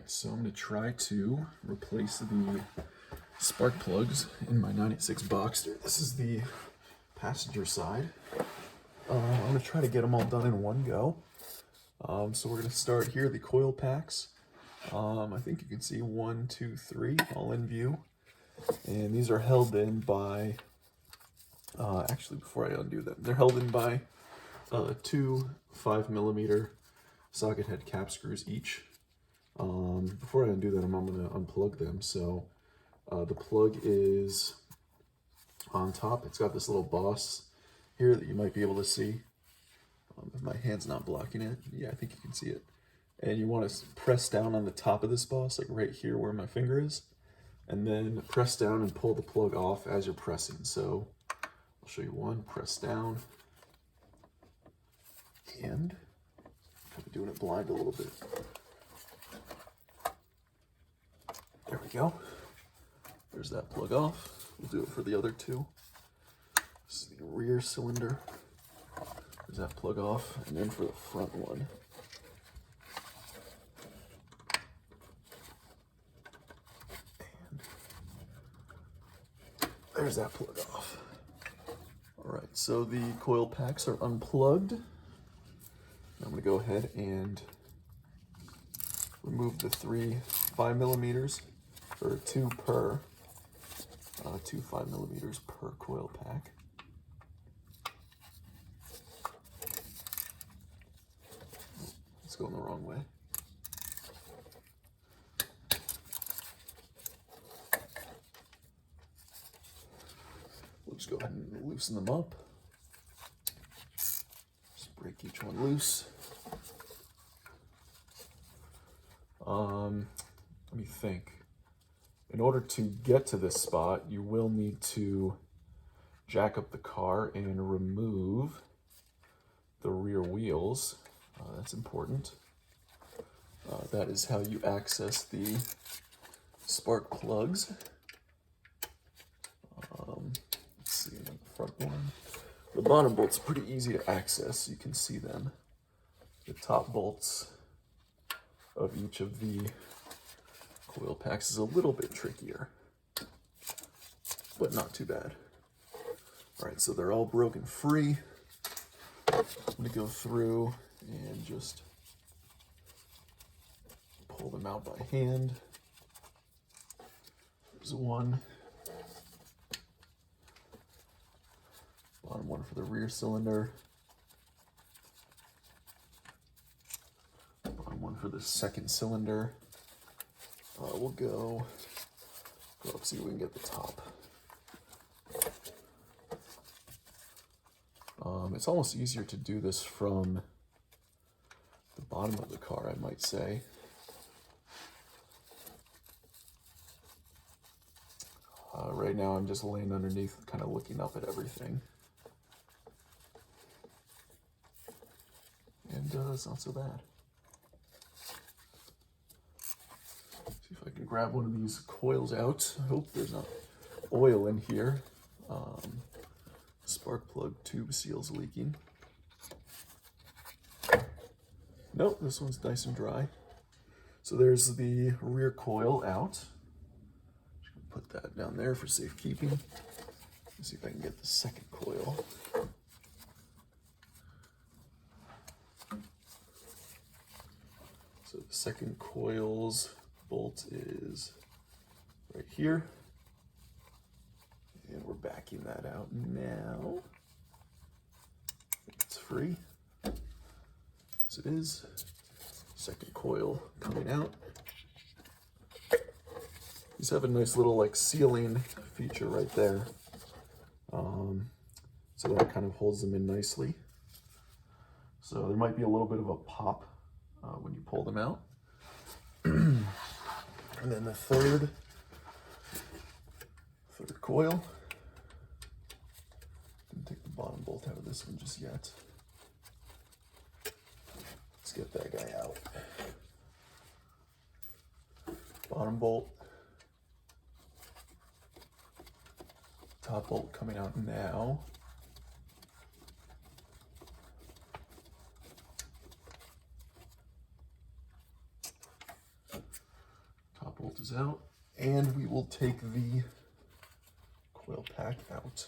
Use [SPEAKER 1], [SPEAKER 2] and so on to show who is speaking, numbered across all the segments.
[SPEAKER 1] Alright, so I'm going to try to replace the spark plugs in my 96 Boxster. This is the passenger side. I'm going to try to get them all done in one go. So we're going to start here, the coil packs. I think you can see 1, 2, 3 all in view. And these are held in by, actually before I undo them, they're held in by two 5mm socket head cap screws each. Before I undo them, I'm going to unplug them. So the plug is on top. It's got this little boss here that you might be able to see. If my hand's not blocking it, yeah, I think you can see it. And you want to press down on the top of this boss, like right here where my finger is, and then press down and pull the plug off as you're pressing. So I'll show you one, press down, and I'm doing it blind a little bit. There we go. There's that plug off. We'll do it for the other two. This is the rear cylinder. There's that plug off. And then for the front one. And there's that plug off. Alright, so the coil packs are unplugged. I'm going to go ahead and remove the 3 5mm, or 2 per, 2 5mm per coil pack. It's going the wrong way. We'll just go ahead and loosen them up. Just break each one loose. Let me think. In order to get to this spot, you will need to jack up the car and remove the rear wheels. That's important. That is how you access the spark plugs. Let's see, the front one. The bottom bolt's pretty easy to access. You can see them. The top bolts of each of the coil packs is a little bit trickier, but not too bad. All right, so they're all broken free. I'm gonna go through and just pull them out by hand. There's one. Bottom one for the rear cylinder. Bottom one for the second cylinder. We'll go up, see if we can get the top. It's almost easier to do this from the bottom of the car, I might say. Right now I'm just laying underneath, kind of looking up at everything. And it's not so bad. See if I can grab one of these coils out. I hope there's not oil in here. Spark plug tube seal's leaking. Nope, this one's nice and dry. So there's the rear coil out. Put that down there for safekeeping. Let's see if I can get the second coil. So the second coil's bolt is right here. And we're backing that out now. It's free. As it is. Second coil coming out. These have a nice little like sealing feature right there. So that kind of holds them in nicely. So there might be a little bit of a pop when you pull them out. And then the third coil. Didn't take the bottom bolt out of this one just yet. Let's get that guy out. Bottom bolt. Top bolt coming out now. pieces out, and we will take the coil pack out.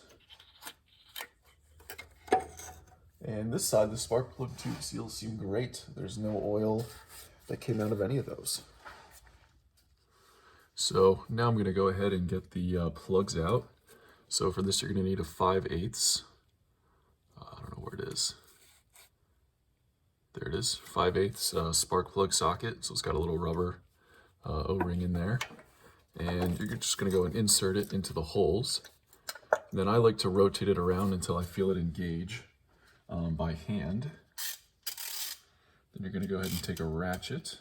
[SPEAKER 1] And this side, the spark plug tube seals seem great. There's no oil that came out of any of those. So now I'm going to go ahead and get the plugs out. So for this, you're going to need a 5/8. I don't know where it is. There it is, 5/8 spark plug socket. So it's got a little rubber O-ring in there. And you're just going to go and insert it into the holes. And then I like to rotate it around until I feel it engage by hand. Then you're going to go ahead and take a ratchet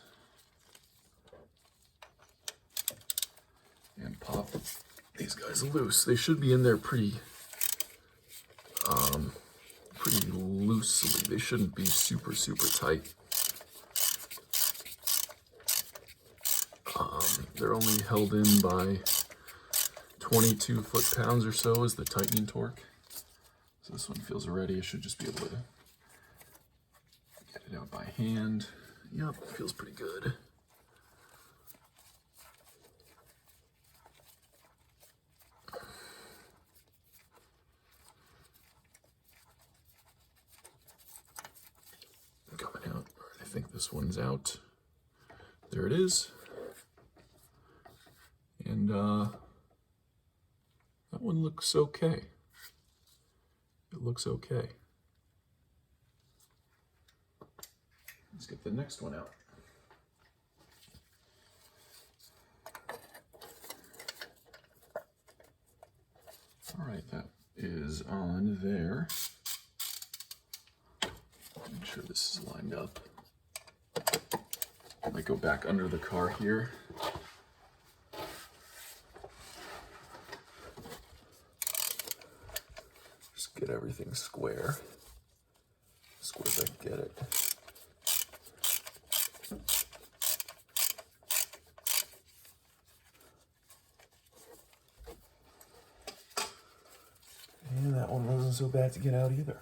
[SPEAKER 1] and pop these guys loose. They should be in there pretty loosely. They shouldn't be super tight. They're only held in by 22 foot-pounds or so is the tightening torque. So this one feels ready. I should just be able to get it out by hand. Yep, feels pretty good. Coming out. I think this one's out. There it is. And that one looks okay. It looks okay. Let's get the next one out. All right, that is on there. Make sure this is lined up. I might go back under the car here. Just get everything square. Square as I can get it. And that one wasn't so bad to get out either.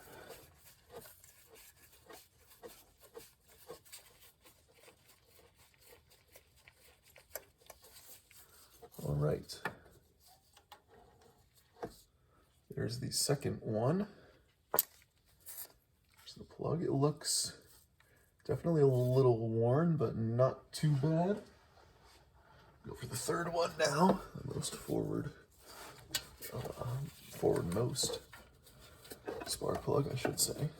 [SPEAKER 1] All right. There's the second one. There's the plug. It looks definitely a little worn, but not too bad. Go for the third one now. The most forwardmost spark plug, I should say.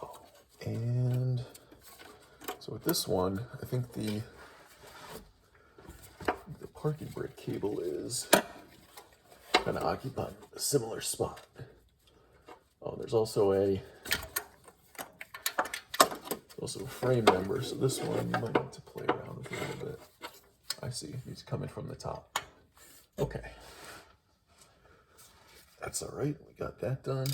[SPEAKER 1] Oh, and so with this one, I think the parking brake cable is kind of occupying a similar spot. Oh, there's also a frame member, so this one you might need to play around with a little bit. I see, he's coming from the top. Okay. That's all right, we got that done.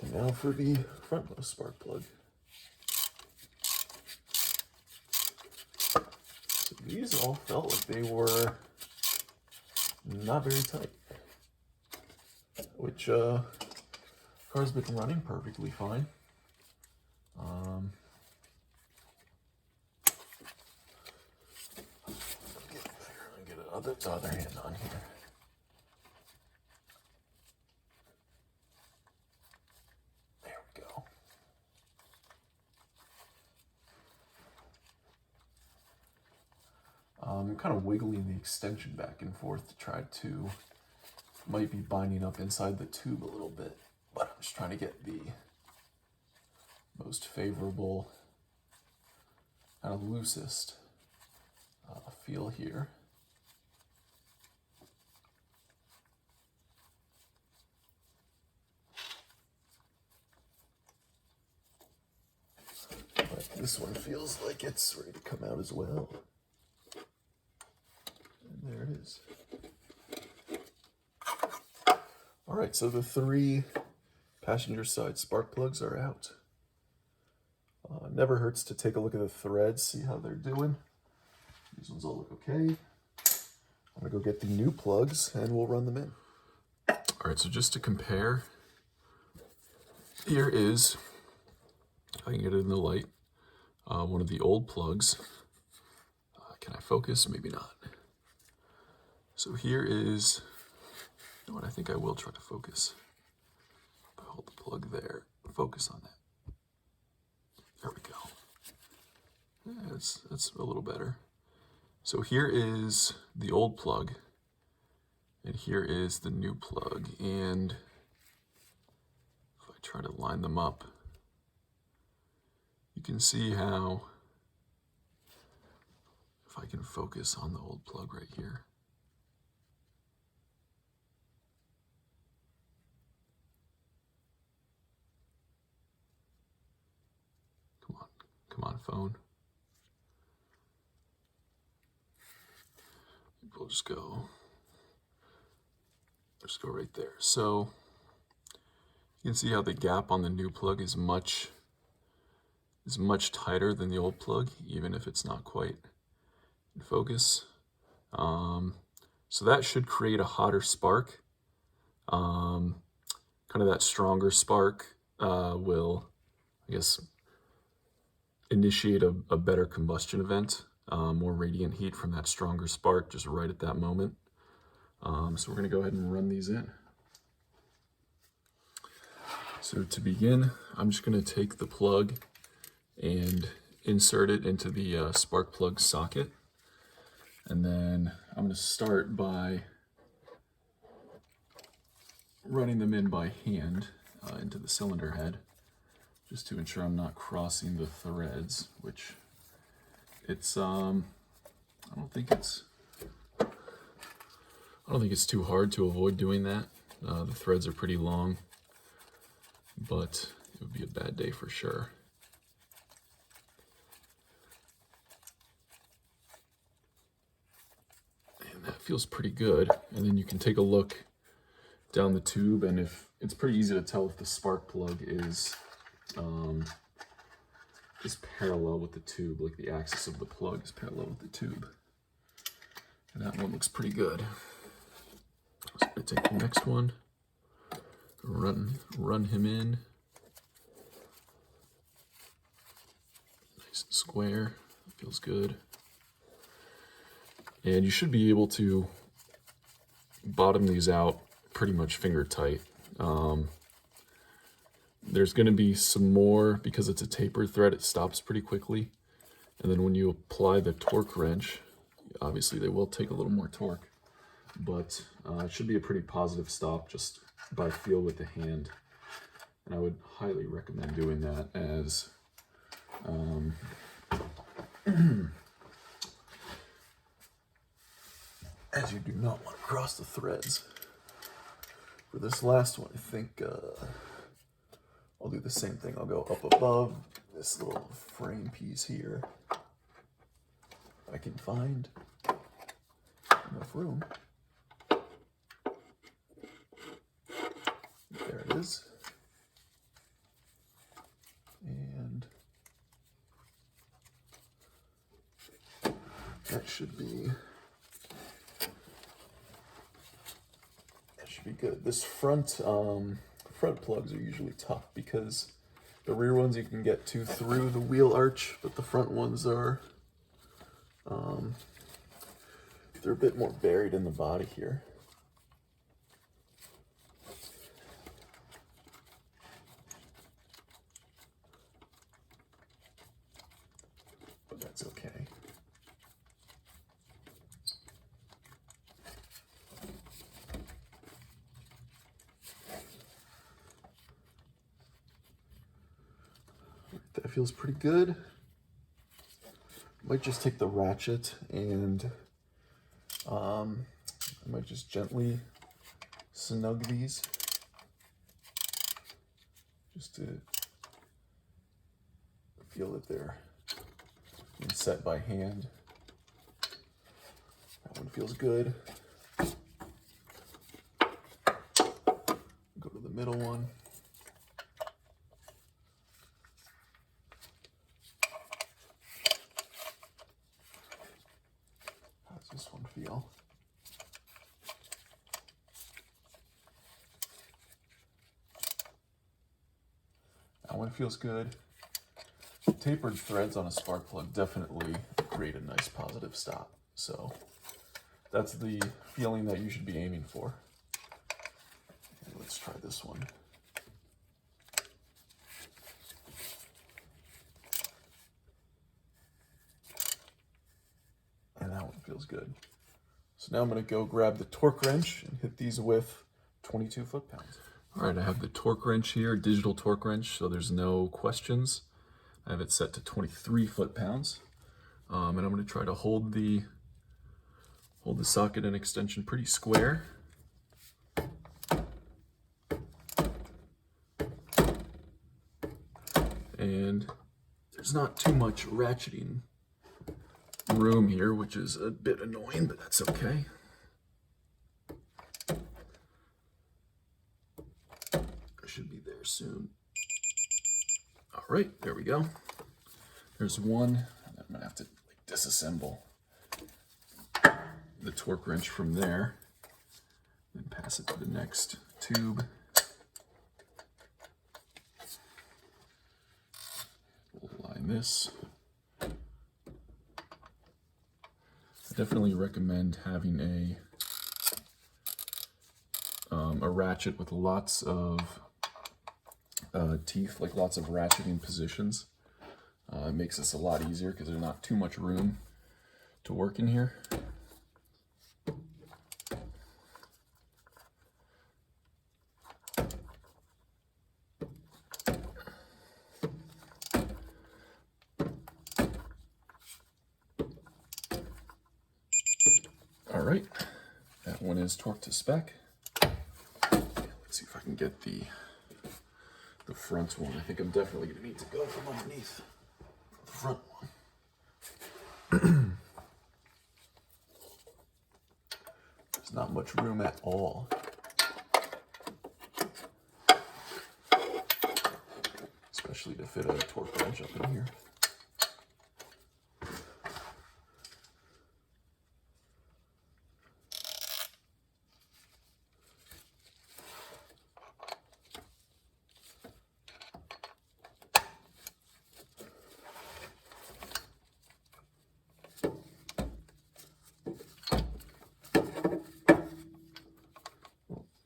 [SPEAKER 1] And now for the frontmost spark plug. So these all felt like they were not very tight, which car's been running perfectly fine. Get the other hand on here. There we go. I'm kind of wiggling the extension back and forth to try to, might be binding up inside the tube a little bit, but I'm just trying to get the most favorable, kind of loosest feel here. But this one feels like it's ready to come out as well. And there it is. All right, so the 3 passenger side spark plugs are out. Never hurts to take a look at the threads, see how they're doing. These ones all look okay. I'm gonna go get the new plugs and we'll run them in. All right, so just to compare, here is, if I can get it in the light, one of the old plugs. Can I focus? Maybe not. So here is, you know what, I think I will try to focus. If I hold the plug there, focus on that. There we go. Yeah, that's a little better. So here is the old plug, and here is the new plug. And if I try to line them up, you can see how, if I can focus on the old plug right here. Come on, phone. We'll just go right there. So you can see how the gap on the new plug is much tighter than the old plug, even if it's not quite in focus. So that should create a hotter spark. Kind of that stronger spark will, I guess, initiate a better combustion event. More radiant heat from that stronger spark just right at that moment. So we're going to go ahead and run these in. So to begin, I'm just going to take the plug and insert it into the spark plug socket. And then I'm going to start by running them in by hand into the cylinder head, just to ensure I'm not crossing the threads, which it's I don't think it's too hard to avoid doing that. The threads are pretty long, but it would be a bad day for sure. And that feels pretty good. And then you can take a look down the tube, and if it's pretty easy to tell if the spark plug is parallel with the tube, like the axis of the plug is parallel with the tube. And that one looks pretty good. So I'm going to take the next one, run him in. Nice and square, feels good. And you should be able to bottom these out pretty much finger tight. There's going to be some more, because it's a tapered thread, it stops pretty quickly. And then when you apply the torque wrench, obviously they will take a little more torque, but it should be a pretty positive stop just by feel with the hand. And I would highly recommend doing that, as as you do not want to cross the threads. For this last one, I think I'll do the same thing. I'll go up above this little frame piece here. I can find enough room. There it is. And that should be good. This front plugs are usually tough, because the rear ones you can get to through the wheel arch, but the front ones are they're a bit more buried in the body here. But that's okay. That feels pretty good. Might just take the ratchet and I might just gently snug these, just to feel that they're being set by hand. That one feels good. Go to the middle one. This one feel. one feels good. Tapered threads on a spark plug definitely create a nice positive stop. So that's the feeling that you should be aiming for. And let's try this one. And that one feels good. So now I'm going to go grab the torque wrench and hit these with 22 foot-pounds. All right, I have the torque wrench here, digital torque wrench, so there's no questions. I have it set to 23 foot-pounds. And I'm going to try to hold the socket and extension pretty square. And there's not too much ratcheting room here, which is a bit annoying, but that's okay. I should be there soon. All right, there we go. There's one. I'm gonna have to disassemble the torque wrench from there and pass it to the next tube. We'll align this. I definitely recommend having a ratchet with lots of teeth, like lots of ratcheting positions. It makes this a lot easier because there's not too much room to work in here. All right, that one is torqued to spec. Let's see if I can get the front one. I think I'm definitely gonna need to go from underneath the front one. There's not much room at all. Especially to fit a torque wrench up in here.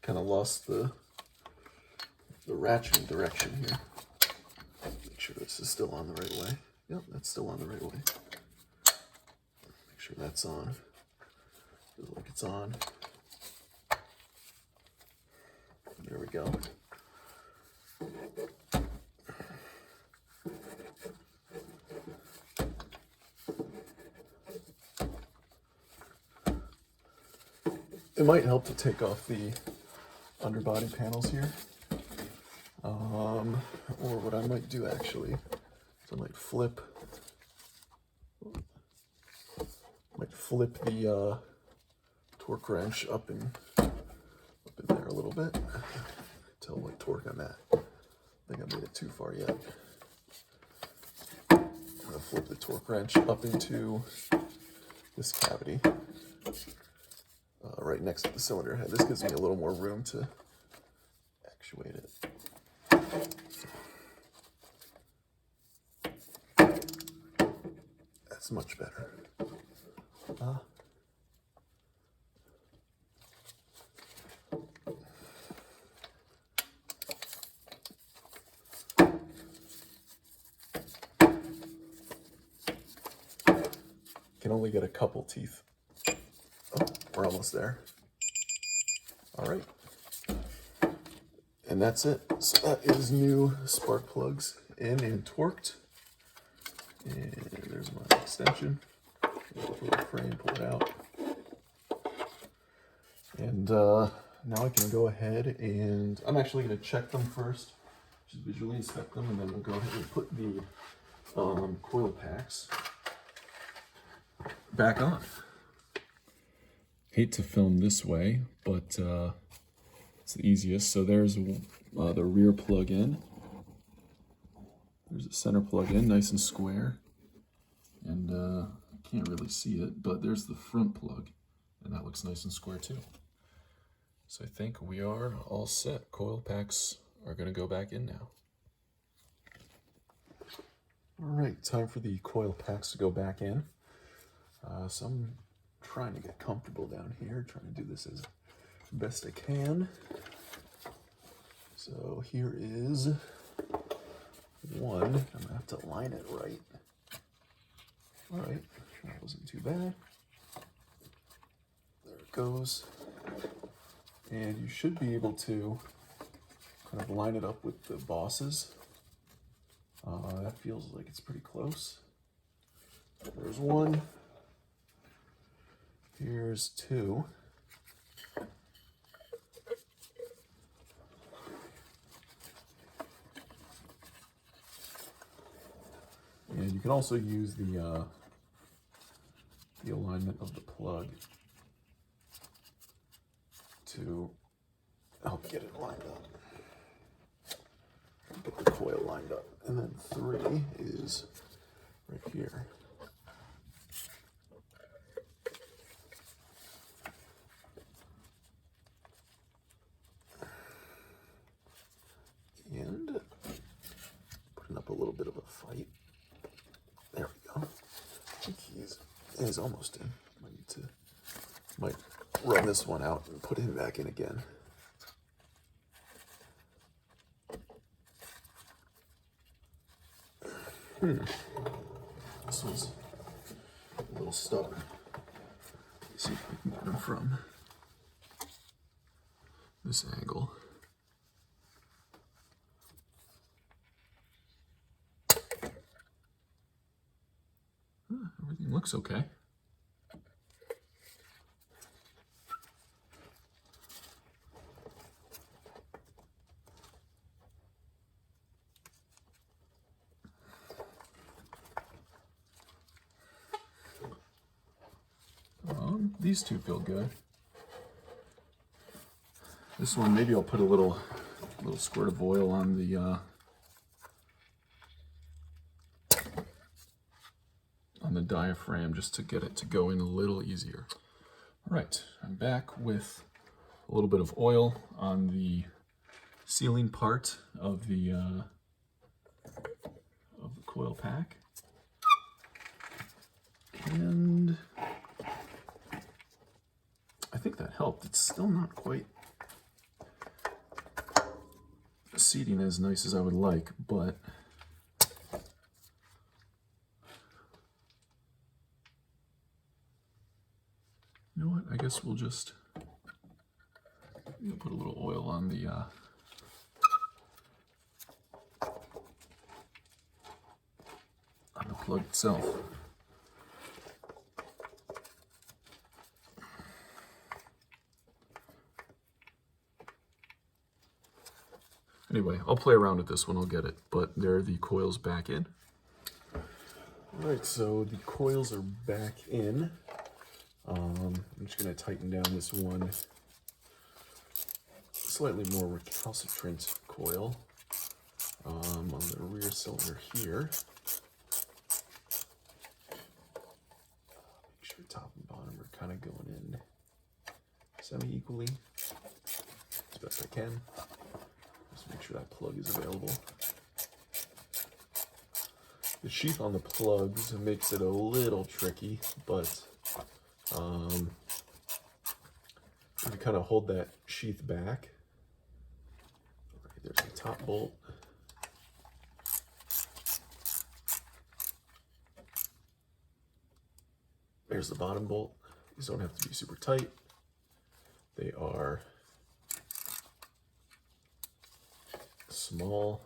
[SPEAKER 1] Kind of lost the ratcheting direction here. Make sure this is still on the right way. Yep, that's still on the right way. Make sure that's on. Feels like it's on. There we go. It might help to take off the underbody panels here. Or what I might do actually is I might flip the torque wrench up in there a little bit. Tell what torque I'm at. I think I made it too far yet. I'm gonna flip the torque wrench up into this cavity right next to the cylinder head. This gives me a little more room to actuate it. That's much better. Can only get a couple teeth. Oh, we're almost there. All right. And that's it. So that is new spark plugs in and torqued. And there's my extension. Go through the frame, pull it out. And now I can go ahead and I'm actually going to check them first. Just visually inspect them, and then we'll go ahead and put the coil packs back on. Hate to film this way, but it's the easiest. So there's the rear plug-in. There's a center plug-in, nice and square. And I can't really see it, but there's the front plug, and that looks nice and square too. So I think we are all set. Coil packs are going to go back in now. All right, time for the coil packs to go back in. So I'm trying to get comfortable down here, trying to do this as best I can. So here is one. I'm gonna have to line it right. All right, that wasn't too bad. There it goes. And you should be able to kind of line it up with the bosses. That feels like it's pretty close. There's one. Here's two. And you can also use the alignment of the plug to help get it lined up. Get the coil lined up. And then three is right here. And putting up a little bit of a fight. There we go. I think he's almost in. Might run this one out and put him back in again. This one's a little stuck. Let's see if we can get him from this angle. Everything looks okay. These two feel good. This one, maybe I'll put a little squirt of oil on the diaphragm just to get it to go in a little easier. All right, I'm back with a little bit of oil on the sealing part of the coil pack, and I think that helped. It's still not quite seating as nice as I would like, but you know what? I guess we'll just put a little oil on the plug itself. Anyway, I'll play around with this one, I'll get it, but there are the coils back in. All right, so the coils are back in. I'm just going to tighten down this one slightly more recalcitrant coil on the rear cylinder here. Make sure top and bottom are kind of going in semi-equally as best I can. Just make sure that plug is available. The sheath on the plugs makes it a little tricky, but if you kind of hold that sheath back, right, there's the top bolt. There's the bottom bolt. These don't have to be super tight. They are small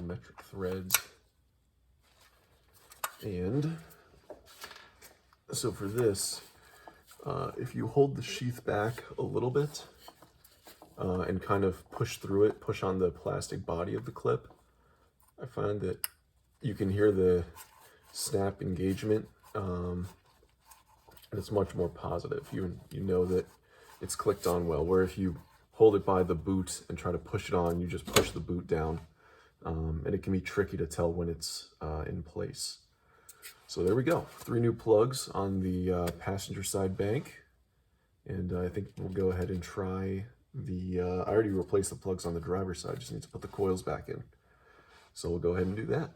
[SPEAKER 1] metric threads. And so for this, if you hold the sheath back a little bit and kind of push through it, push on the plastic body of the clip, I find that you can hear the snap engagement, and it's much more positive. You know that it's clicked on well, where if you hold it by the boot and try to push it on, you just push the boot down, and it can be tricky to tell when it's in place. So there we go, 3 new plugs on the passenger side bank, and I think we'll go ahead and try I already replaced the plugs on the driver's side. Just need to put the coils back in. So we'll go ahead and do that.